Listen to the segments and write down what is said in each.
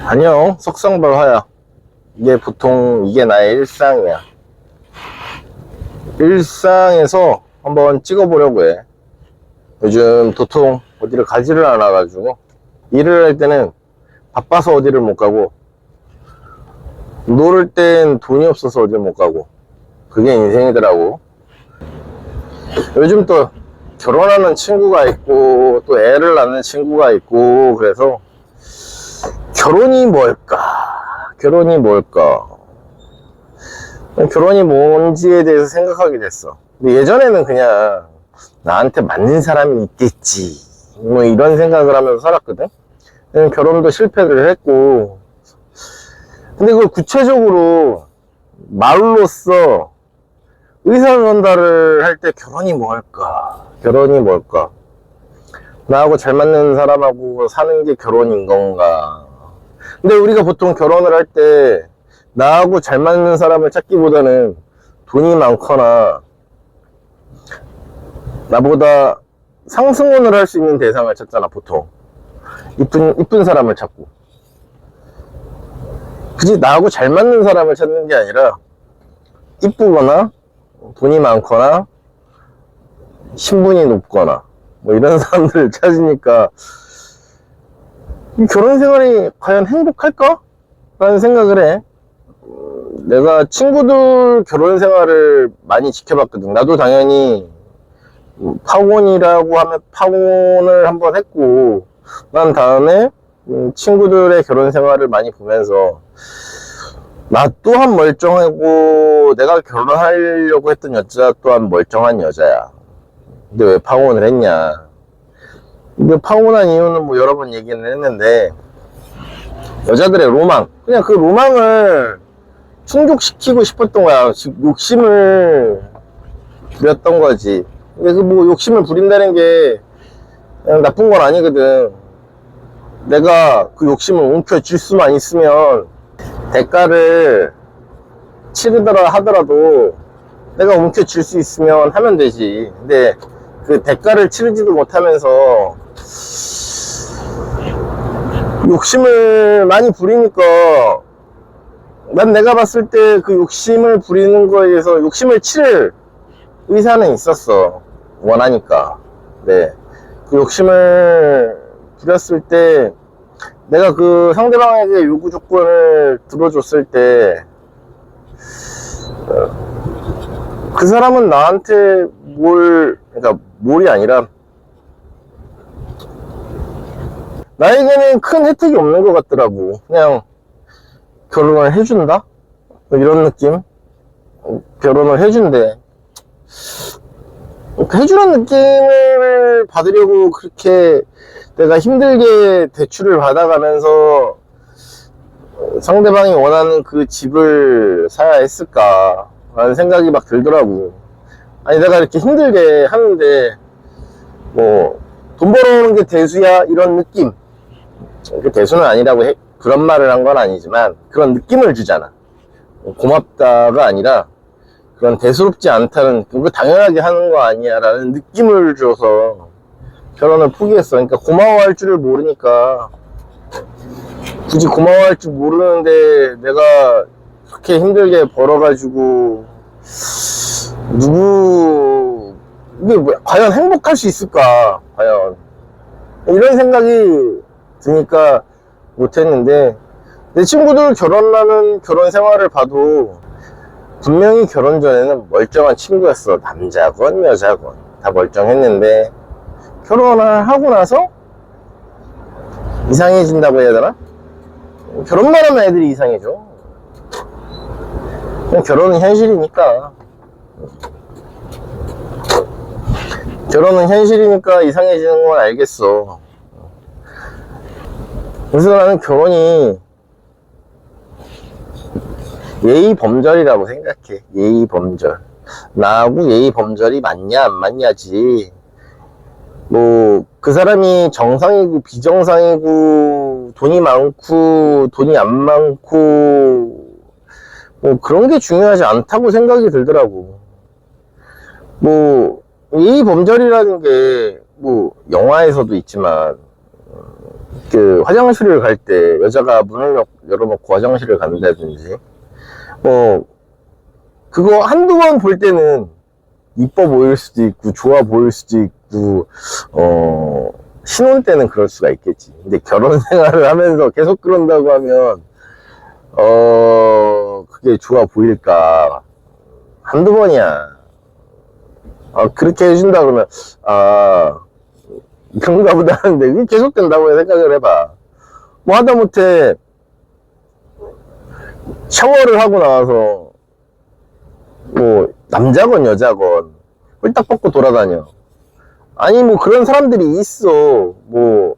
안녕, 석성발화야. 이게 나의 일상이야. 일상에서 한번 찍어보려고 해. 요즘 도통 어디를 가지를 않아가지고 일을 할 때는 바빠서 어디를 못 가고, 놀을 땐 돈이 없어서 어디를 못 가고, 그게 인생이더라고. 요즘 또 결혼하는 친구가 있고 또 애를 낳는 친구가 있고, 그래서 결혼이 뭘까? 결혼이 뭔지에 대해서 생각하게 됐어. 근데 예전에는 그냥 나한테 맞는 사람이 있겠지, 뭐 이런 생각을 하면서 살았거든. 결혼도 실패를 했고. 근데 그걸 구체적으로 말로써 의사전달을 할 때 결혼이 뭘까? 나하고 잘 맞는 사람하고 사는 게 결혼인 건가? 근데 우리가 보통 결혼을 할 때 나하고 잘 맞는 사람을 찾기보다는 돈이 많거나 나보다 상승혼을 할 수 있는 대상을 찾잖아, 보통. 이쁜 사람을 찾고. 굳이 나하고 잘 맞는 사람을 찾는 게 아니라 이쁘거나 돈이 많거나 신분이 높거나 뭐 이런 사람들을 찾으니까 이 결혼 생활이 과연 행복할까? 라는 생각을 해. 내가 친구들 결혼 생활을 많이 지켜봤거든. 나도 당연히 파혼이라고 하면 파혼을 한번 했고, 난 다음에 친구들의 결혼 생활을 많이 보면서 나 또한 멀쩡하고 내가 결혼하려고 했던 여자 또한 멀쩡한 여자야. 근데 왜 파혼을 했냐? 근데 파혼한 이유는 뭐 여러 번 얘기는 했는데, 여자들의 로망, 그냥 그 로망을 충족시키고 싶었던 거야. 즉 욕심을 부렸던 거지. 근데 그 뭐 욕심을 부린다는 게 그냥 나쁜 건 아니거든. 내가 그 욕심을 움켜쥘 수만 있으면 대가를 치르더라 하더라도 내가 움켜쥘 수 있으면 하면 되지. 근데 그 대가를 치르지도 못하면서 욕심을 많이 부리니까, 난 내가 봤을 때 그 욕심을 부리는 거에 대해서 욕심을 치를 의사는 있었어. 원하니까. 네. 그 욕심을 부렸을 때 내가 그 상대방에게 요구 조건을 들어줬을 때 그 사람은 나한테 그러니까 뭘이 아니라 나에게는 큰 혜택이 없는 것 같더라고. 그냥 결혼을 해준다? 이런 느낌? 결혼을 해준대. 해주는 느낌을 받으려고 그렇게 내가 힘들게 대출을 받아가면서 상대방이 원하는 그 집을 사야 했을까 라는 생각이 막 들더라고. 아니, 내가 이렇게 힘들게 하는데 뭐 돈 벌어오는 게 대수야, 이런 느낌. 그 대수는 아니라고 그런 말을 한 건 아니지만 그런 느낌을 주잖아. 고맙다가 아니라 그런 대수롭지 않다는, 그거 당연하게 하는 거 아니야 라는 느낌을 줘서 결혼을 포기했어. 그러니까 고마워할 줄을 모르니까, 굳이 고마워할 줄 모르는데 내가 그렇게 힘들게 벌어가지고 이게 과연 행복할 수 있을까, 과연, 이런 생각이 드니까 못했는데, 내 친구들 결혼하는 결혼 생활을 봐도 분명히 결혼 전에는 멀쩡한 친구였어. 남자건 여자건 다 멀쩡했는데 결혼을 하고 나서 이상해진다고 해야 되나? 결혼만 하면 애들이 이상해져. 그냥 결혼은 현실이니까. 결혼은 현실이니까 이상해지는 건 알겠어. 그래서 나는 결혼이 예의범절이라고 생각해. 예의범절. 나하고 예의범절이 맞냐 안 맞냐지. 뭐 그 사람이 정상이고 비정상이고 돈이 많고 돈이 안 많고 뭐 그런 게 중요하지 않다고 생각이 들더라고. 뭐 예의범절이라는 게 뭐 영화에서도 있지만 그 화장실을 갈 때 여자가 문을 열어놓고 화장실을 간다든지 뭐 그거 한두 번 볼 때는 이뻐 보일 수도 있고 좋아 보일 수도 있고 신혼 때는 그럴 수가 있겠지. 근데 결혼 생활을 하면서 계속 그런다고 하면 그게 좋아 보일까? 한두 번이야. 그렇게 해준다 그러면 그런가 보다 하는데 그게 계속 된다고 생각을 해봐. 뭐 하다못해 샤워를 하고 나와서 뭐 남자건 여자건 홀딱 벗고 돌아다녀. 아니 뭐 그런 사람들이 있어. 뭐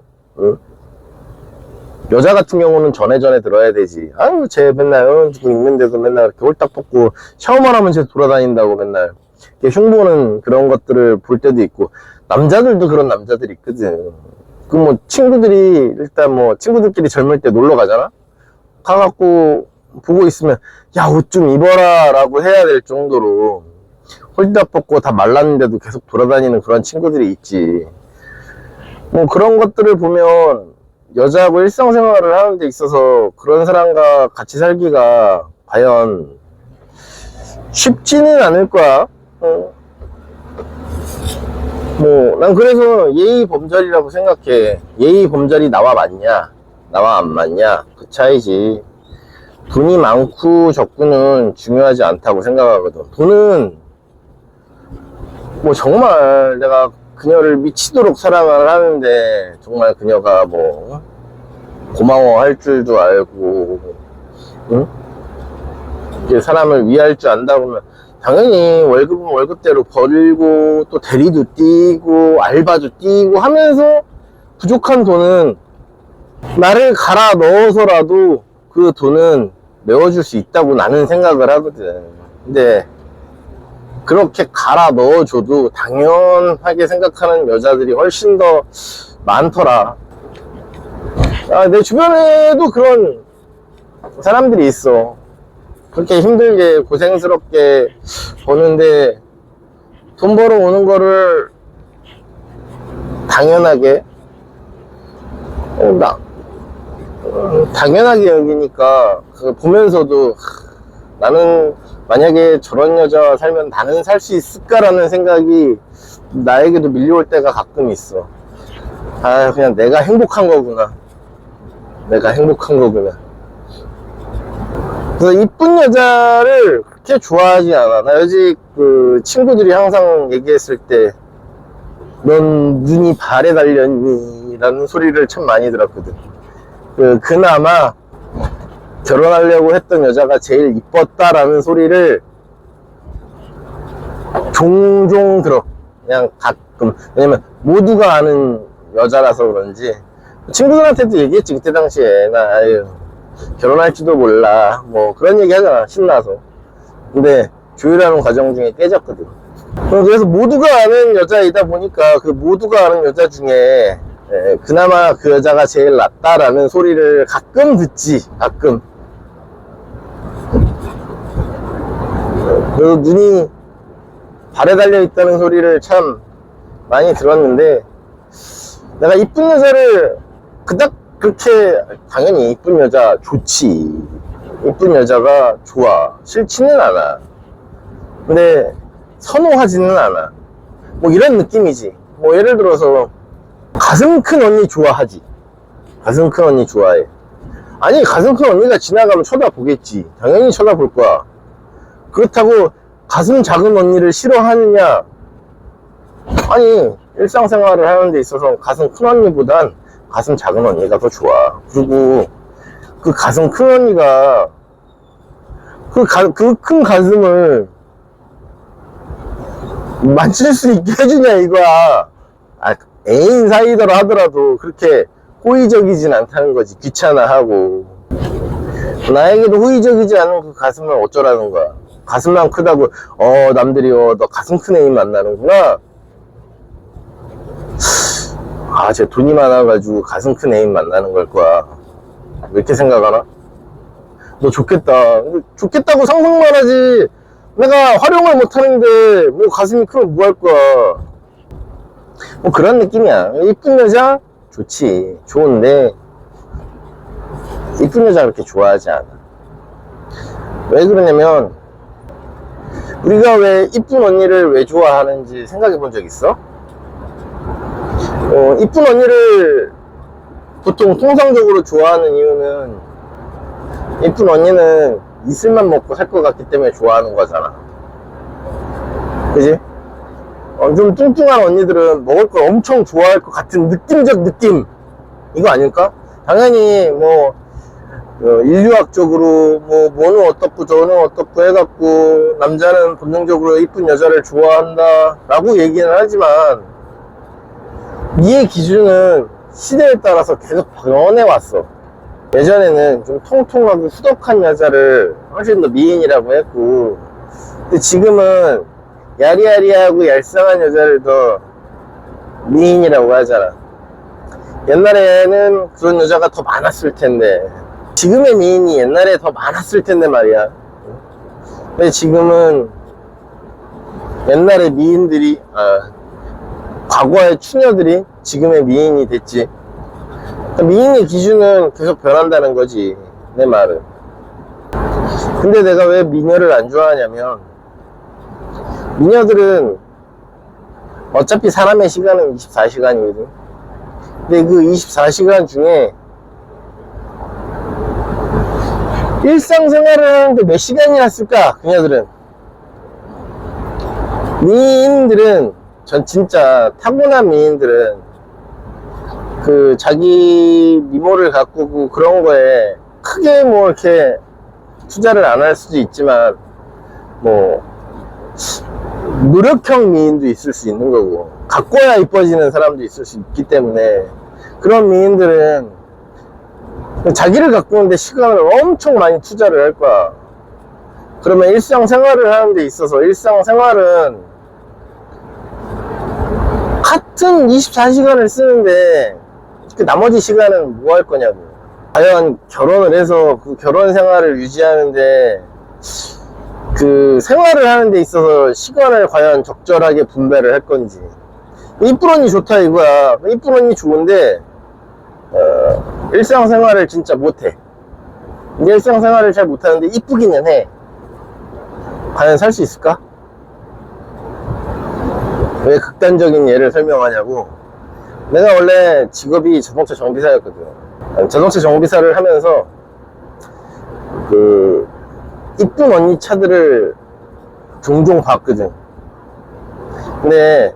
여자 같은 경우는 전에 들어야 되지. 아유 쟤 맨날 누구 있는데도 맨날 이렇게 홀딱 벗고 샤워만 하면 쟤 돌아다닌다고 맨날 이렇게 흉보는 그런 것들을 볼 때도 있고, 남자들도 그런 남자들이 있거든. 그 뭐 친구들이 일단 뭐 친구들끼리 젊을 때 놀러 가잖아. 가갖고 보고 있으면 야 옷 좀 입어라 라고 해야 될 정도로 홀딱 벗고 다 말랐는데도 계속 돌아다니는 그런 친구들이 있지. 뭐 그런 것들을 보면 여자하고 일상생활을 하는 데 있어서 그런 사람과 같이 살기가 과연 쉽지는 않을 거야. 뭐 난 그래서 예의범절이라고 생각해. 예의범절이 나와 맞냐 나와 안 맞냐 그 차이지. 돈이 많고 적고는 중요하지 않다고 생각하거든. 돈은 뭐 정말 내가 그녀를 미치도록 사랑을 하는데 정말 그녀가 뭐 고마워할 줄도 알고 응? 이게 사람을 위할 줄 안다 보면 당연히 월급은 월급대로 벌고 또 대리도 뛰고 알바도 뛰고 하면서 부족한 돈은 나를 갈아 넣어서라도 그 돈은 메워줄 수 있다고 나는 생각을 하거든. 근데 그렇게 갈아 넣어줘도 당연하게 생각하는 여자들이 훨씬 더 많더라. 내 주변에도 그런 사람들이 있어. 그렇게 힘들게 고생스럽게 버는데 돈 벌어 오는 거를 당연하게 당연하게 여기니까 보면서도 나는 만약에 저런 여자와 살면 나는 살 수 있을까라는 생각이 나에게도 밀려올 때가 가끔 있어. 그냥 내가 행복한 거구나. 내가 행복한 거구나. 그래서 이쁜 여자를 그렇게 좋아하지 않아. 나 여직 그 친구들이 항상 얘기했을 때 넌 눈이 발에 달렸니? 라는 소리를 참 많이 들었거든. 그나마 결혼하려고 했던 여자가 제일 이뻤다라는 소리를 종종 들어. 그냥 가끔. 왜냐면 모두가 아는 여자라서 그런지. 친구들한테도 얘기했지 그때 당시에. 나 결혼할지도 몰라 뭐 그런 얘기 하잖아 신나서. 근데 조율하는 과정 중에 깨졌거든. 그래서 모두가 아는 여자이다 보니까 그 모두가 아는 여자 중에 그나마 그 여자가 제일 낫다라는 소리를 가끔 듣지. 가끔. 그래서 눈이 발에 달려 있다는 소리를 참 많이 들었는데, 내가 이쁜 여자를 그닥 그렇게 당연히 이쁜 여자 좋지. 이쁜 여자가 좋아. 싫지는 않아. 근데 선호하지는 않아. 뭐 이런 느낌이지. 뭐 예를 들어서 가슴 큰 언니 좋아하지. 가슴 큰 언니 좋아해. 아니 가슴 큰 언니가 지나가면 쳐다보겠지. 당연히 쳐다볼 거야. 그렇다고 가슴 작은 언니를 싫어하느냐? 아니, 일상생활을 하는 데 있어서 가슴 큰 언니보단 가슴 작은 언니가 더 좋아. 그리고 그 가슴 큰 언니가 그 큰 가슴을 만질 수 있게 해주냐 이거야. 아, 애인 사이더라 하더라도 그렇게 호의적이진 않다는 거지. 귀찮아하고. 나에게도 호의적이지 않은 그 가슴을 어쩌라는 거야. 가슴만 크다고 남들이 너 가슴 큰 애인 만나는구나. 아, 쟤 돈이 많아가지고 가슴 큰 애인 만나는 걸 거야. 왜 이렇게 생각하나? 너 좋겠다. 좋겠다고 상상만 하지. 내가 활용을 못하는데 뭐 가슴이 크면 뭐 할 거야. 뭐 그런 느낌이야. 이쁜 여자? 좋지. 좋은데 이쁜 여자 그렇게 좋아하지 않아. 왜 그러냐면 우리가 왜 이쁜 언니를 왜 좋아하는지 생각해 본 적 있어? 이쁜 언니를 보통 통상적으로 좋아하는 이유는 이쁜 언니는 이슬만 먹고 살 것 같기 때문에 좋아하는 거잖아. 그지? 좀 뚱뚱한 언니들은 먹을 걸 엄청 좋아할 것 같은 느낌적 느낌, 이거 아닐까? 당연히 뭐 인류학적으로 뭐는 어떻고 저는 어떻고 해갖고 남자는 본능적으로 이쁜 여자를 좋아한다 라고 얘기는 하지만 이의 기준은 시대에 따라서 계속 변해왔어. 예전에는 좀 통통하고 후덕한 여자를 훨씬 더 미인이라고 했고, 근데 지금은 야리야리하고 얄쌍한 여자를 더 미인이라고 하잖아. 옛날에는 그런 여자가 더 많았을 텐데, 지금의 미인이 옛날에 더 많았을 텐데 말이야. 근데 지금은 옛날의 미인들이 과거의 추녀들이 지금의 미인이 됐지. 미인의 기준은 계속 변한다는 거지, 내 말은. 근데 내가 왜 미녀를 안 좋아하냐면, 미녀들은 어차피 사람의 시간은 24시간이거든. 근데 그 24시간 중에 일상생활을 하는데 몇 시간이나 쓸까, 그녀들은. 미인들은, 전 진짜 타고난 미인들은 그 자기 미모를 가꾸고 그런 거에 크게 뭐 이렇게 투자를 안 할 수도 있지만 뭐 노력형 미인도 있을 수 있는 거고 가꿔야 이뻐지는 사람도 있을 수 있기 때문에 그런 미인들은 자기를 가꾸는데 시간을 엄청 많이 투자를 할 거야. 그러면 일상생활을 하는 데 있어서 일상생활은 같은 24시간을 쓰는데 그 나머지 시간은 뭐 할 거냐고. 과연 결혼을 해서 그 결혼 생활을 유지하는데 그 생활을 하는 데 있어서 시간을 과연 적절하게 분배를 할 건지. 이쁜 언니 좋다 이거야. 이쁜 언니 좋은데 일상생활을 진짜 못해. 일상생활을 잘 못하는데 이쁘기는 해. 과연 살 수 있을까? 왜 극단적인 예를 설명하냐고. 내가 원래 직업이 자동차 정비사였거든. 자동차 정비사를 하면서 그 이쁜 언니 차들을 종종 봤거든. 근데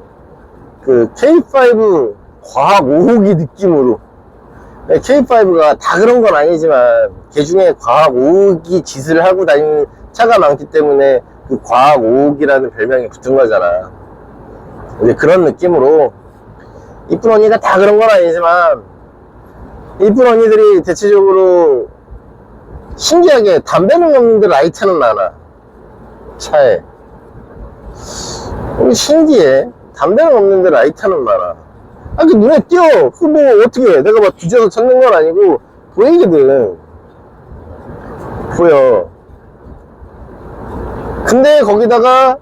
그 K5 과학 5호기 느낌으로, K5가 다 그런 건 아니지만 그 중에 과학 5호기 짓을 하고 다니는 차가 많기 때문에 그 과학 5호기라는 별명이 붙은 거잖아. 이제 그런 느낌으로 이쁜 언니가 다 그런 건 아니지만 이쁜 언니들이 대체적으로 신기하게 담배는 없는데 라이터는 많아, 차에. 신기해. 담배는 없는데 라이터는 많아. 그 눈에 띄어. 그 뭐 어떻게 해. 내가 막 뒤져서 찾는 건 아니고 보이거든. 보여. 근데 거기다가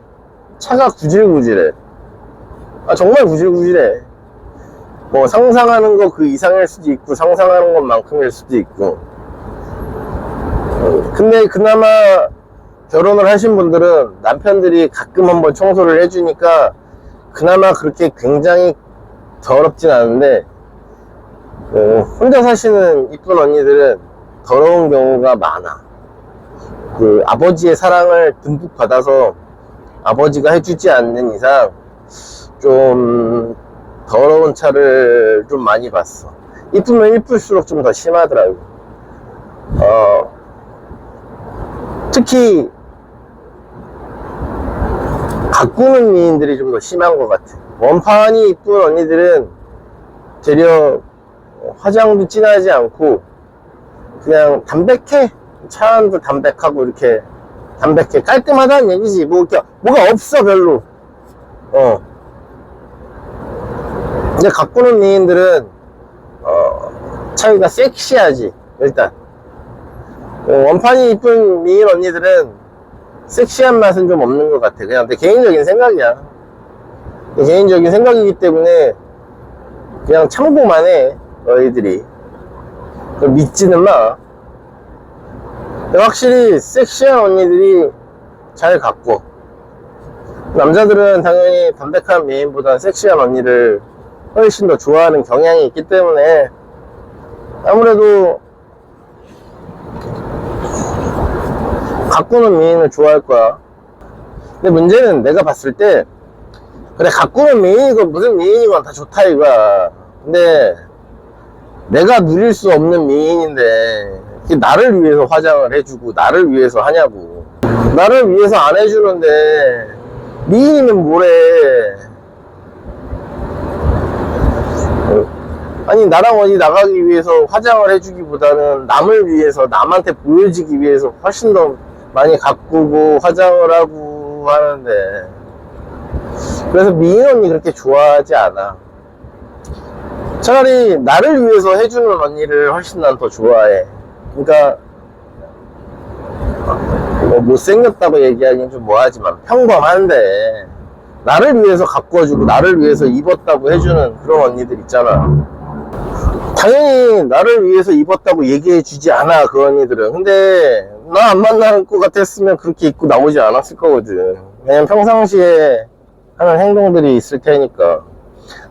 차가 구질구질해. 정말 구질구질해. 뭐 상상하는 거 그 이상일 수도 있고 상상하는 것만큼일 수도 있고. 근데 그나마 결혼을 하신 분들은 남편들이 가끔 한번 청소를 해주니까 그나마 그렇게 굉장히 더럽진 않은데, 혼자 사시는 이쁜 언니들은 더러운 경우가 많아. 그 아버지의 사랑을 듬뿍 받아서 아버지가 해주지 않는 이상 좀 더러운 차를 좀 많이 봤어. 이쁘면 이쁠수록 좀 더 심하더라고. 특히 가꾸는 미인들이 좀 더 심한 것 같아. 원판이 이쁜 언니들은 되려 화장도 진하지 않고 그냥 담백해. 차 안도 담백하고 이렇게 담백해. 깔끔하다는 얘기지. 뭐가 없어 별로. 근데 가꾸는 미인들은 차이가 섹시하지. 일단 원판이 이쁜 미인 언니들은 섹시한 맛은 좀 없는 것 같아. 그냥 내 개인적인 생각이야. 내 개인적인 생각이기 때문에 그냥 참고만 해. 너희들이 믿지는 마. 확실히 섹시한 언니들이 잘 갖고, 남자들은 당연히 담백한 미인보다 섹시한 언니를 훨씬 더 좋아하는 경향이 있기 때문에 아무래도 가꾸는 미인을 좋아할 거야. 근데 문제는 내가 봤을 때, 그래 가꾸는 미인이건 무슨 미인이건 다 좋다 이거야. 근데 내가 누릴 수 없는 미인인데 나를 위해서 화장을 해주고 나를 위해서 하냐고. 나를 위해서 안 해주는데 미인이면 뭐래. 아니 나랑 어디 나가기 위해서 화장을 해주기보다는 남을 위해서, 남한테 보여지기 위해서 훨씬 더 많이 가꾸고 화장을 하고 하는데, 그래서 미인 언니 그렇게 좋아하지 않아. 차라리 나를 위해서 해주는 언니를 훨씬 난 더 좋아해. 그러니까 뭐 못생겼다고 얘기하기는 좀 뭐하지만 평범한데 나를 위해서 가꾸어주고 나를 위해서 입었다고 해주는 그런 언니들 있잖아. 당연히 나를 위해서 입었다고 얘기해주지 않아 그 언니들은. 근데 나 안 만나는 것 같았으면 그렇게 입고 나오지 않았을 거거든. 왜냐면 평상시에 하는 행동들이 있을 테니까.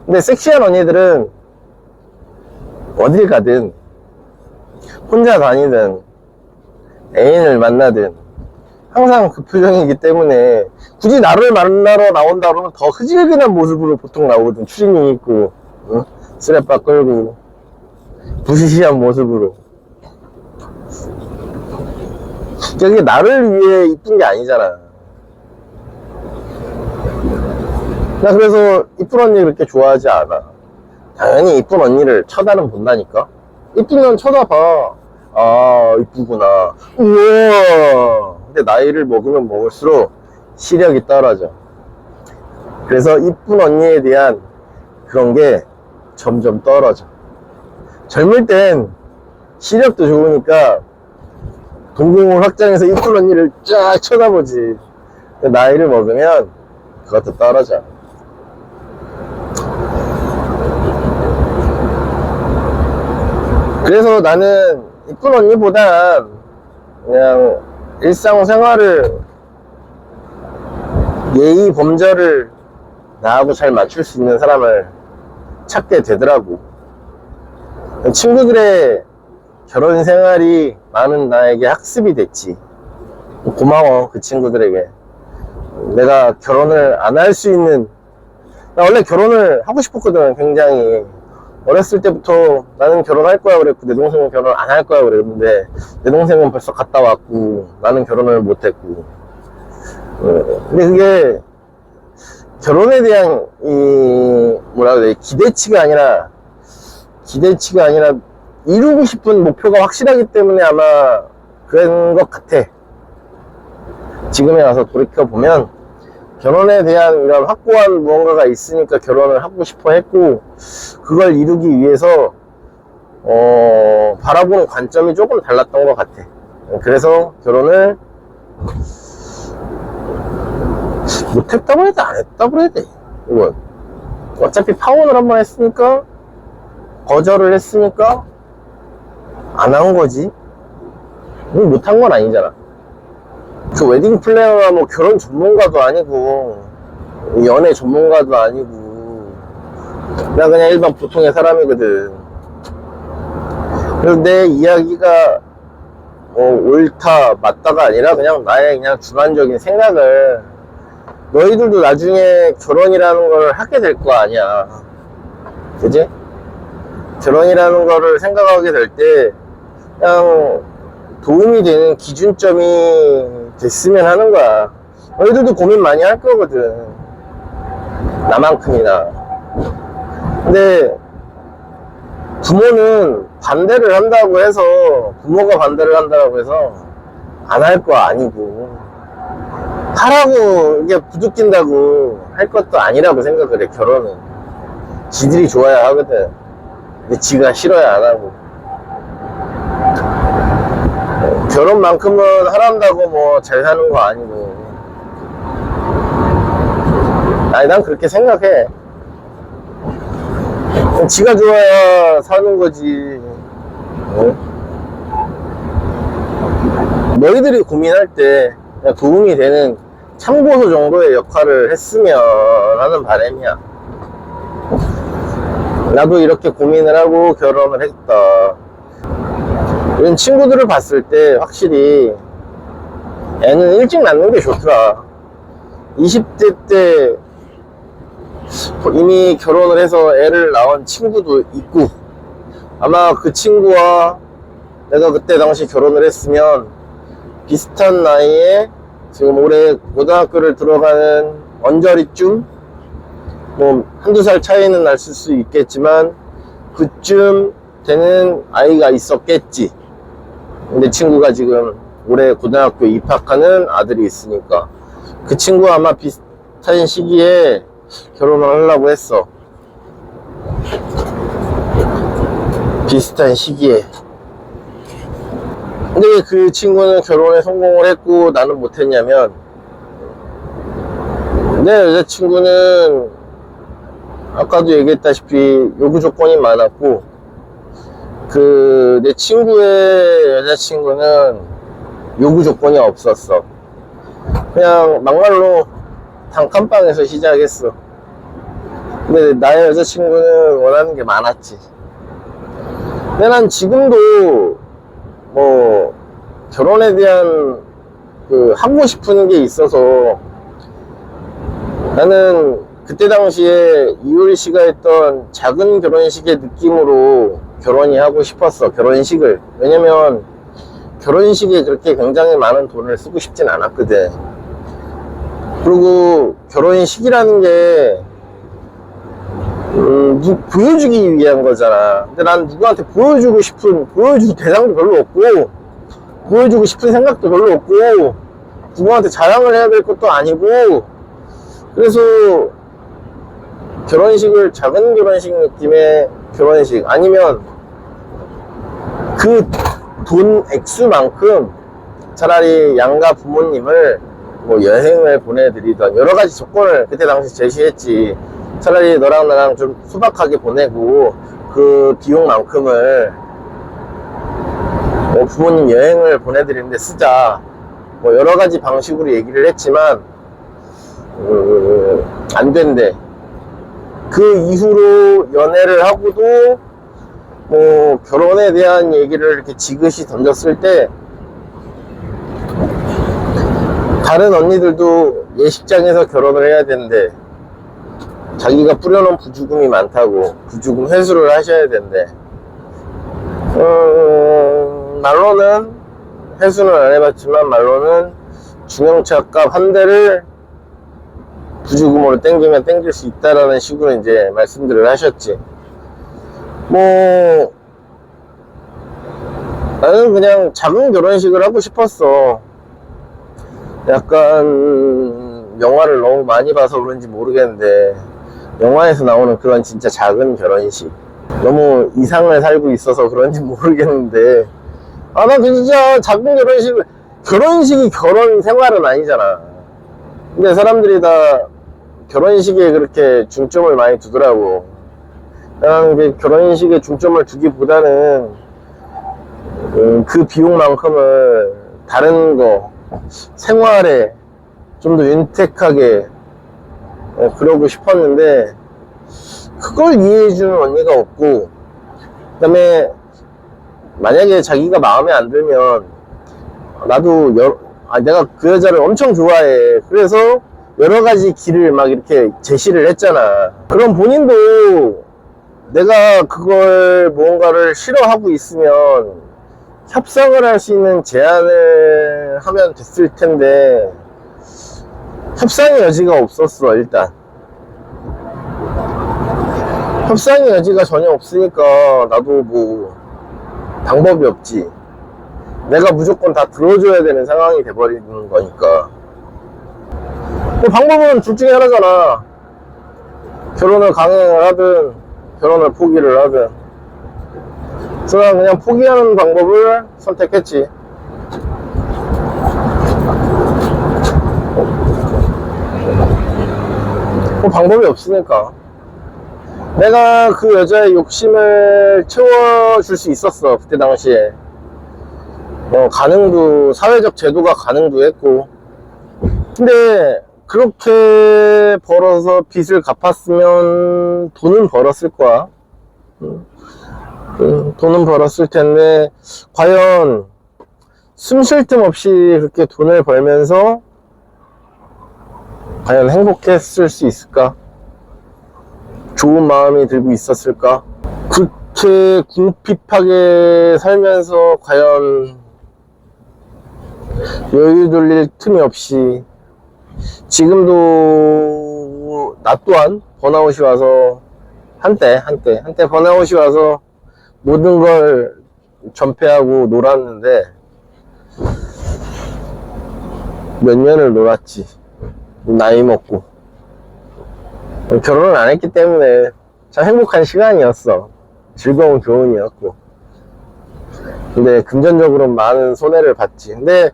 근데 섹시한 언니들은 어딜 가든 혼자 다니든 애인을 만나든 항상 그 표정이기 때문에, 굳이 나를 만나러 나온다 그러면 더 흐질근한 모습으로 보통 나오거든. 추리닝 입고 스랩바 끌고 부시시한 모습으로. 그게 나를 위해 이쁜 게 아니잖아. 나 그래서 이쁜 언니 그렇게 좋아하지 않아. 당연히 이쁜 언니를 쳐다는 본다니까. 이쁘면 쳐다봐. 아 이쁘구나, 우와. 근데 나이를 먹으면 먹을수록 시력이 떨어져. 그래서 이쁜 언니에 대한 그런 게 점점 떨어져. 젊을 땐 시력도 좋으니까 동공을 확장해서 이쁜 언니를 쫙 쳐다보지. 나이를 먹으면 그것도 떨어져. 그래서 나는 이쁜 언니보단 그냥 일상생활을, 예의 범절을 나하고 잘 맞출 수 있는 사람을 찾게 되더라고. 친구들의 결혼 생활이 많은 나에게 학습이 됐지. 고마워 그 친구들에게. 내가 결혼을 안 할 수 있는, 나 원래 결혼을 하고 싶었거든. 굉장히 어렸을 때부터 나는 결혼할 거야 그랬고, 내 동생은 결혼 안 할 거야 그랬는데 내 동생은 벌써 갔다 왔고 나는 결혼을 못 했고. 근데 그게 결혼에 대한 뭐라 그래, 기대치가 아니라 이루고 싶은 목표가 확실하기 때문에 아마 그런 것 같아. 지금에 와서 돌이켜보면 결혼에 대한 이런 확고한 무언가가 있으니까 결혼을 하고 싶어 했고, 그걸 이루기 위해서 바라보는 관점이 조금 달랐던 것 같아. 그래서 결혼을 못했다고 해도 안 했다고 해야 돼. 이건 어차피 파혼을 한번 했으니까, 거절을 했으니까 안 한 거지. 못한 건 아니잖아. 그 웨딩 플래너나 뭐 결혼 전문가도 아니고 연애 전문가도 아니고, 나 그냥 일반 보통의 사람이거든. 그래서 내 이야기가 옳다 맞다가 아니라 그냥 나의 그냥 주관적인 생각을 너희들도 나중에 결혼이라는 걸 하게 될 거 아니야. 그지? 결혼이라는 거를 생각하게 될 때 그냥 도움이 되는 기준점이 됐으면 하는 거야. 너희들도 고민 많이 할 거거든. 나만큼이나. 근데 부모는 반대를 한다고 해서, 부모가 반대를 한다고 해서 안 할 거 아니고, 하라고 이게 부추긴다고 할 것도 아니라고 생각을 해. 결혼은 지들이 좋아야 하거든. 근데 지가 싫어야 안 하고. 결혼만큼은 하란다고 뭐 잘 사는 거 아니고. 아니, 난 그렇게 생각해. 지가 좋아야 사는 거지. 너희들이 고민할 때 그냥 도움이 되는 참고서 정도의 역할을 했으면 하는 바람이야. 나도 이렇게 고민을 하고 결혼을 했다. 이런 친구들을 봤을 때 확실히 애는 일찍 낳는 게 좋더라. 20대 때 이미 결혼을 해서 애를 낳은 친구도 있고, 아마 그 친구와 내가 그때 당시 결혼을 했으면 비슷한 나이에 지금 올해 고등학교를 들어가는 언저리쯤, 뭐 한두 살 차이는 날 수 있겠지만 그쯤 되는 아이가 있었겠지. 내 친구가 지금 올해 고등학교 입학하는 아들이 있으니까 그 친구와 아마 비슷한 시기에 결혼을 하려고 했어. 비슷한 시기에. 근데 왜 그 친구는 결혼에 성공을 했고 나는 못했냐면, 내 여자친구는 아까도 얘기했다시피 요구 조건이 많았고, 내 친구의 여자친구는 요구 조건이 없었어. 그냥 막말로 단칸방에서 시작했어. 근데 나의 여자친구는 원하는 게 많았지. 근데 난 지금도 뭐 결혼에 대한 하고 싶은 게 있어서, 나는 그때 당시에 이효리 씨가 했던 작은 결혼식의 느낌으로 결혼이 하고 싶었어. 결혼식을. 왜냐면 결혼식에 그렇게 굉장히 많은 돈을 쓰고 싶진 않았거든. 그리고 결혼식이라는 게 보여주기 위한 거잖아. 근데 난 누구한테 보여줄 대상도 별로 없고, 보여주고 싶은 생각도 별로 없고, 누구한테 자랑을 해야 될 것도 아니고, 그래서 결혼식을 작은 결혼식 느낌의 결혼식, 아니면 그 돈 액수만큼 차라리 양가 부모님을 뭐 여행을 보내드리던 여러 가지 조건을 그때 당시 제시했지. 차라리 너랑 나랑 좀 소박하게 보내고 그 비용만큼을 뭐 부모님 여행을 보내드리는데 쓰자. 뭐 여러 가지 방식으로 얘기를 했지만 안 된대. 그 이후로 연애를 하고도 뭐 결혼에 대한 얘기를 이렇게 지그시 던졌을 때 다른 언니들도 예식장에서 결혼을 해야 되는데 자기가 뿌려놓은 부주금이 많다고 부주금 회수를 하셔야 된대. 말로는 회수는 안 해봤지만 말로는 중형차 값 한 대를 부주금으로 땡기면 땡길 수 있다라는 식으로 이제 말씀들을 하셨지. 뭐 나는 그냥 작은 결혼식을 하고 싶었어. 약간 영화를 너무 많이 봐서 그런지 모르겠는데 영화에서 나오는 그런 진짜 작은 결혼식, 너무 이상을 살고 있어서 그런지 모르겠는데, 난 진짜 작은 결혼식이 결혼 생활은 아니잖아. 근데 사람들이 다 결혼식에 그렇게 중점을 많이 두더라고. 나는 결혼식에 중점을 두기보다는 그 비용만큼을 다른 거, 생활에 좀 더 윤택하게 그러고 싶었는데 그걸 이해해주는 언니가 없고, 그 다음에 만약에 자기가 마음에 안 들면 나도 내가 그 여자를 엄청 좋아해. 그래서 여러 가지 길을 막 이렇게 제시를 했잖아. 그럼 본인도 내가 그걸 무언가를 싫어하고 있으면 협상을 할 수 있는 제안을 하면 됐을 텐데 협상의 여지가 없었어. 일단 협상의 여지가 전혀 없으니까 나도 뭐 방법이 없지. 내가 무조건 다 들어줘야 되는 상황이 돼버리는 거니까. 방법은 둘 중에 하나잖아. 결혼을 강행을 하든 결혼을 포기를 하든. 그래서 난 그냥 포기하는 방법을 선택했지. 방법이 없으니까. 내가 그 여자의 욕심을 채워줄 수 있었어. 그때 당시에 가능도, 사회적 제도가 가능도 했고. 근데 그렇게 벌어서 빚을 갚았으면 돈은 벌었을 거야. 돈은 벌었을 텐데 과연 숨 쉴 틈 없이 그렇게 돈을 벌면서 과연 행복했을 수 있을까? 좋은 마음이 들고 있었을까? 그렇게 궁핍하게 살면서 과연 여유 돌릴 틈이 없이 지금도 나 또한 번아웃이 와서 한때 번아웃이 와서 모든 걸 전폐하고 놀았는데 몇 년을 놀았지. 나이 먹고 결혼을 안 했기 때문에 참 행복한 시간이었어. 즐거운 교훈이었고. 근데 금전적으로 많은 손해를 봤지. 근데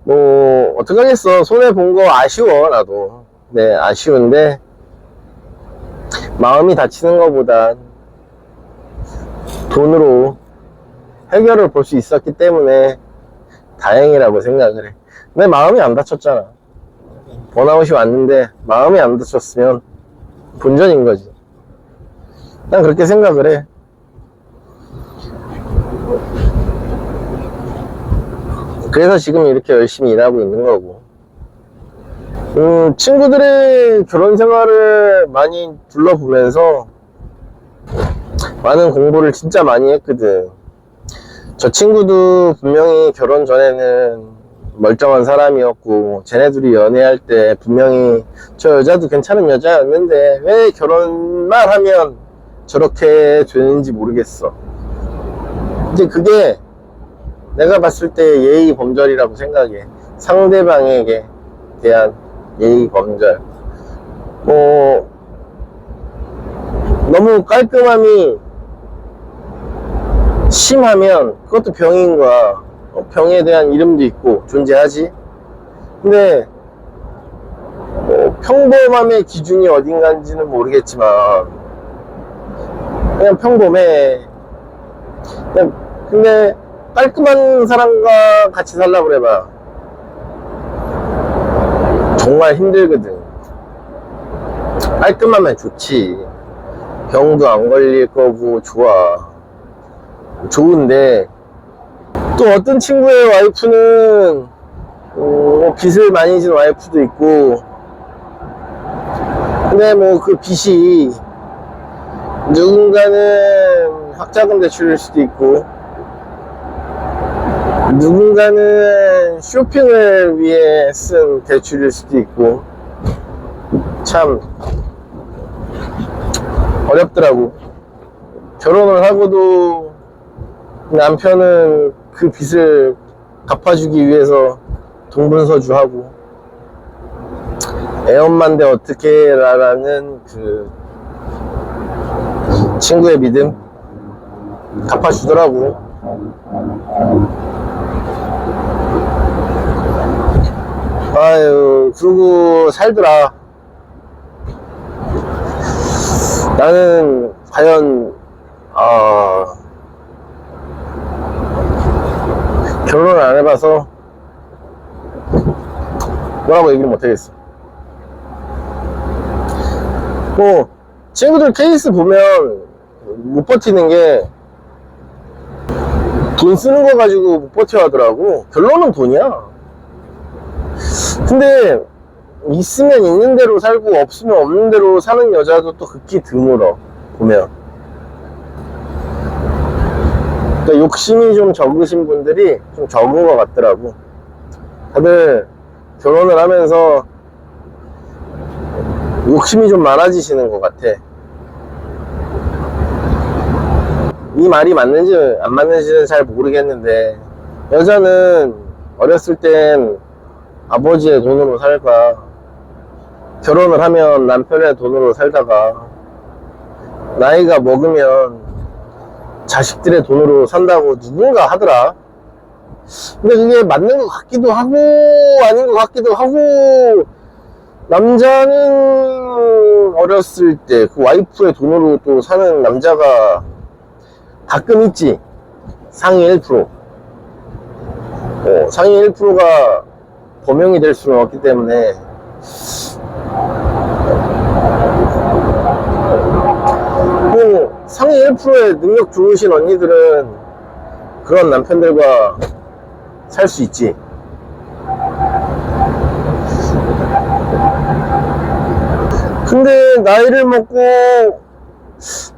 뭐 어떡하겠어. 손해 본 거 아쉬워. 나도. 네, 아쉬운데 마음이 다치는 것보단 돈으로 해결을 볼 수 있었기 때문에 다행이라고 생각을 해. 내 마음이 안 다쳤잖아. 번아웃이 왔는데 마음이 안 다쳤으면 본전인 거지. 난 그렇게 생각을 해. 그래서 지금 이렇게 열심히 일하고 있는 거고. 친구들의 결혼 생활을 많이 둘러보면서 많은 공부를 진짜 많이 했거든. 저 친구도 분명히 결혼 전에는 멀쩡한 사람이었고 쟤네들이 연애할 때 분명히 저 여자도 괜찮은 여자였는데 왜 결혼만 하면 저렇게 되는지 모르겠어. 이제 그게 내가 봤을 때 예의 범절이라고 생각해. 상대방에게 대한 예의 범절. 너무 깔끔함이 심하면 그것도 병인 거야. 병에 대한 이름도 있고 존재하지. 근데 평범함의 기준이 어딘가인지는 모르겠지만 그냥 평범해. 근데 깔끔한 사람과 같이 살라 그래봐. 정말 힘들거든. 깔끔하면 좋지. 병도 안 걸릴 거고 좋아. 좋은데 또 어떤 친구의 와이프는 빚을 많이 진 와이프도 있고, 근데 뭐 그 빚이 누군가는 학자금 대출일 수도 있고 누군가는 쇼핑을 위해 쓴 대출일 수도 있고 참 어렵더라고. 결혼을 하고도 남편은 그 빚을 갚아주기 위해서 동분서주하고 애엄마인데 어떻게 라는 그 친구의 믿음 갚아주더라고. 아유, 그러고 살더라. 나는 과연 결혼을 안 해봐서 뭐라고 얘기를 못하겠어. 뭐 친구들 케이스 보면 못 버티는 게 돈 쓰는 거 가지고 못 버텨 하더라고. 결론은 돈이야. 근데 있으면 있는 대로 살고 없으면 없는 대로 사는 여자도 또 극히 드물어 보면. 그러니까 욕심이 좀 적으신 분들이 좀 적은 것 같더라고. 다들 결혼을 하면서 욕심이 좀 많아지시는 것 같아. 이 말이 맞는지 안 맞는지는 잘 모르겠는데, 여자는 어렸을 땐 아버지의 돈으로 살다가, 결혼을 하면 남편의 돈으로 살다가, 나이가 먹으면 자식들의 돈으로 산다고 누군가 하더라. 근데 그게 맞는 것 같기도 하고 아닌 것 같기도 하고, 남자는 어렸을 때 그 와이프의 돈으로 또 사는 남자가 가끔 있지. 상위 1%. 상위 1%가 범용이 될 수는 없기 때문에. 뭐 상위 1%의 능력 좋으신 언니들은 그런 남편들과 살 수 있지. 근데 나이를 먹고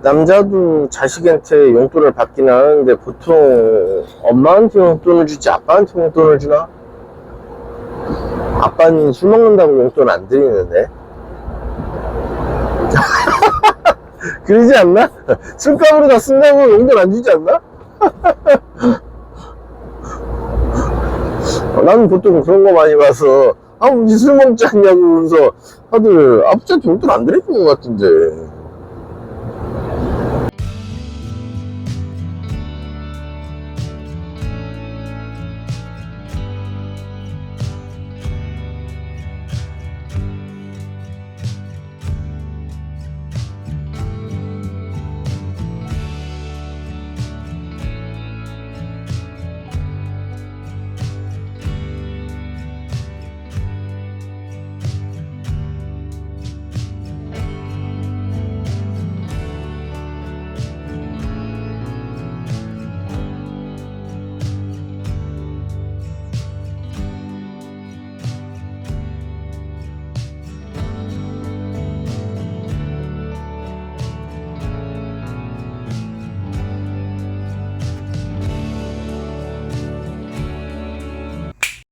남자도 자식한테 용돈을 받긴 하는데 보통 엄마한테 용돈을 주지 아빠한테 용돈을 주나? 아빠는 술 먹는다고 용돈 안 드리는데. 그러지 않나? 술값으로 다 쓴다고 용돈 안 주지 않나? 나는 보통 그런 거 많이 봐서, 아, 술 먹지 않냐고 그러면서 다들 아버지한테 용돈 안 드리는 것 같은데.